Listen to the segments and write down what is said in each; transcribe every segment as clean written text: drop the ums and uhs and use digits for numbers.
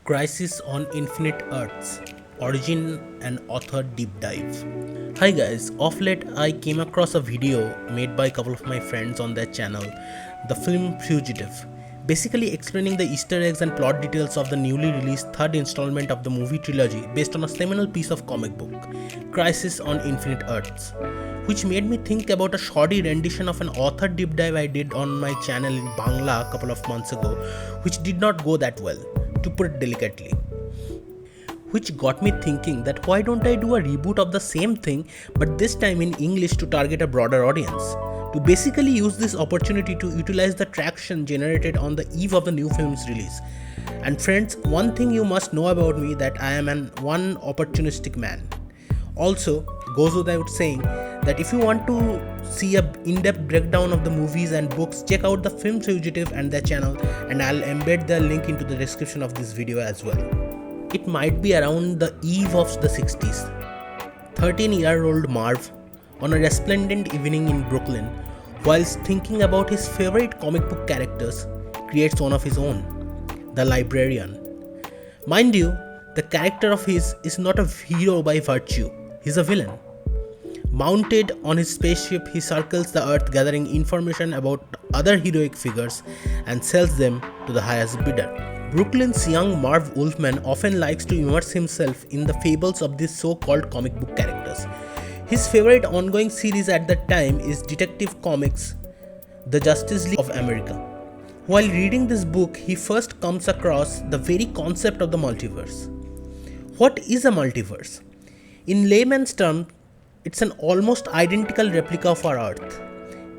Crisis on Infinite Earths Origin and Author Deep Dive. Hi guys, off late I came across a video made by a couple of my friends on their channel, The Film Fugitive, basically explaining the Easter eggs and plot details of the newly released third installment of the movie trilogy based on a seminal piece of comic book, Crisis on Infinite Earths, which made me think about a shoddy rendition of an author deep dive I did on my channel in Bangla a couple of months ago, which did not go that well, to put it delicately. Which got me thinking that why don't I do a reboot of the same thing but this time in English to target a broader audience, to basically use this opportunity to utilize the traction generated on the eve of the new film's release. And friends, one thing you must know about me that I am one opportunistic man. Also, goes without saying that if you want to see a in-depth breakdown of the movies and books, check out the Film Fugitive and their channel, and I'll embed the link into the description of this video as well. It might be around the eve of the 60s. 13-year-old Marv, on a resplendent evening in Brooklyn, whilst thinking about his favorite comic book characters, creates one of his own, the Librarian. Mind you, the character of his is not a hero by virtue, he's a villain. Mounted on his spaceship, he circles the earth gathering information about other heroic figures and sells them to the highest bidder. Brooklyn's young Marv Wolfman often likes to immerse himself in the fables of these so-called comic book characters. His favorite ongoing series at that time is Detective Comics' The Justice League of America. While reading this book, he first comes across the very concept of the multiverse. What is a multiverse? In layman's terms, it's an almost identical replica of our Earth.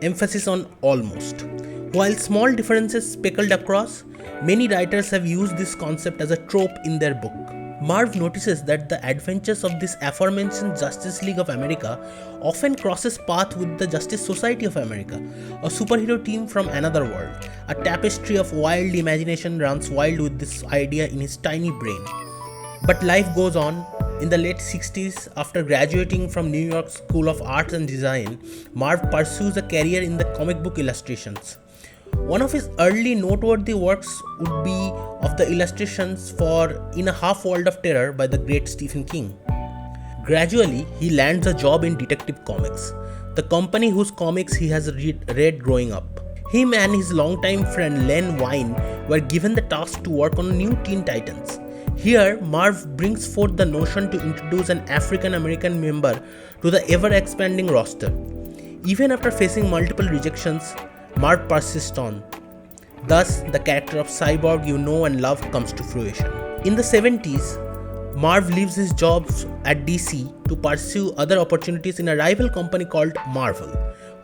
Emphasis on almost. While small differences speckled across, many writers have used this concept as a trope in their book. Marv notices that the adventures of this aforementioned Justice League of America often crosses path with the Justice Society of America, a superhero team from another world. A tapestry of wild imagination runs wild with this idea in his tiny brain. But life goes on. In the late 60s, after graduating from New York School of Arts and Design, Marv pursues a career in the comic book illustrations. One of his early noteworthy works would be of the illustrations for In a Half-World of Terror by the great Stephen King. Gradually, he lands a job in Detective Comics, the company whose comics he has read growing up. Him and his longtime friend Len Wein were given the task to work on new Teen Titans. Here, Marv brings forth the notion to introduce an African American member to the ever-expanding roster. Even after facing multiple rejections, Marv persists on. Thus, the character of Cyborg you know and love comes to fruition. In the 70s, Marv leaves his job at DC to pursue other opportunities in a rival company called Marvel,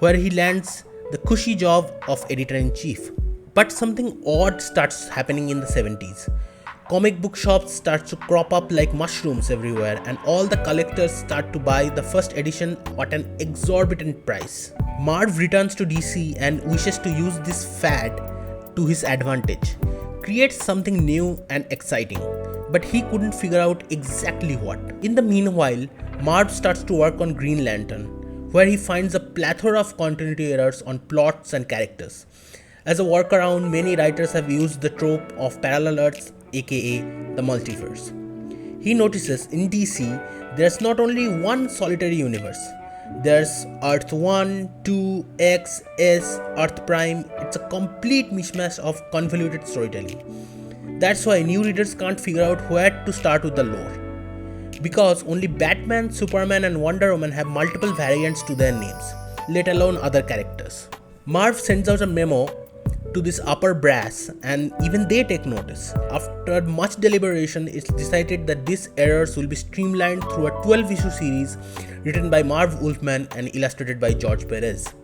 where he lands the cushy job of editor-in-chief. But something odd starts happening in the 70s. Comic book shops start to crop up like mushrooms everywhere, and all the collectors start to buy the first edition at an exorbitant price. Marv returns to DC and wishes to use this fad to his advantage, creates something new and exciting, but he couldn't figure out exactly what. In the meanwhile, Marv starts to work on Green Lantern, where he finds a plethora of continuity errors on plots and characters. As a workaround, many writers have used the trope of parallel Earths, aka the multiverse. He notices in DC there's not only one solitary universe. There's Earth 1, 2, X, S, Earth Prime. It's a complete mishmash of convoluted storytelling. That's why new readers can't figure out where to start with the lore. Because only Batman, Superman and Wonder Woman have multiple variants to their names, let alone other characters. Marv sends out a memo to this upper brass and even they take notice. After much deliberation, it's decided that these errors will be streamlined through a 12-issue series written by Marv Wolfman and illustrated by George Perez.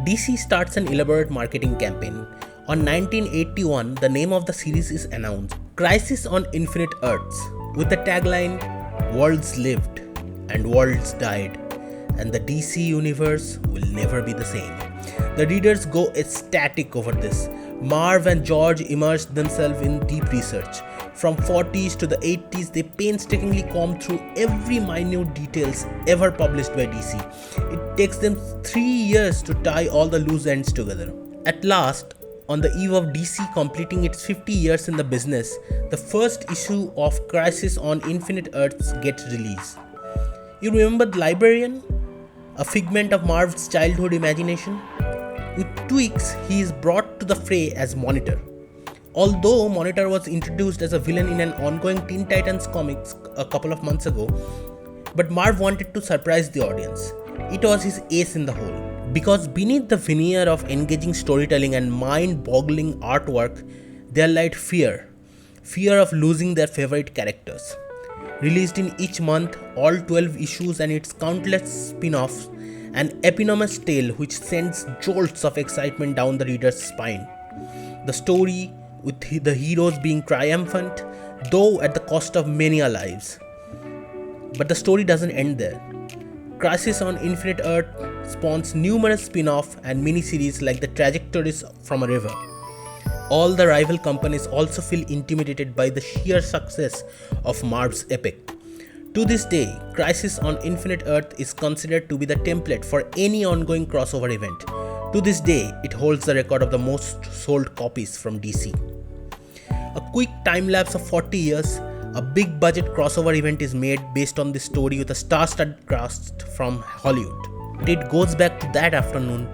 DC starts an elaborate marketing campaign. On 1981, the name of the series is announced, Crisis on Infinite Earths, with the tagline, Worlds lived and worlds died, and the DC universe will never be the same. The readers go ecstatic over this. Marv and George immerse themselves in deep research. From 40s to the 80s, they painstakingly comb through every minute details ever published by DC. It takes them 3 years to tie all the loose ends together. At last, on the eve of DC completing its 50 years in the business, the first issue of Crisis on Infinite Earths gets released. You remember the Librarian? A figment of Marv's childhood imagination? With tweaks, he is brought to the fray as Monitor. Although Monitor was introduced as a villain in an ongoing Teen Titans comics a couple of months ago, but Marv wanted to surprise the audience. It was his ace in the hole. Because beneath the veneer of engaging storytelling and mind-boggling artwork, there lied fear. Fear of losing their favorite characters. Released in each month, all 12 issues and its countless spin-offs, an eponymous tale which sends jolts of excitement down the reader's spine. The story, with the heroes being triumphant, though at the cost of many lives. But the story doesn't end there. Crisis on Infinite Earth spawns numerous spin-off and miniseries like The Trajectories from a River. All the rival companies also feel intimidated by the sheer success of Marv's epic. To this day, Crisis on Infinite Earth is considered to be the template for any ongoing crossover event. To this day, it holds the record of the most sold copies from DC. A quick time-lapse of 40 years, a big budget crossover event is made based on this story with a star-studded cast from Hollywood. It goes back to that afternoon,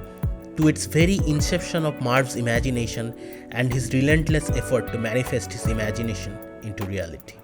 to its very inception of Marv's imagination and his relentless effort to manifest his imagination into reality.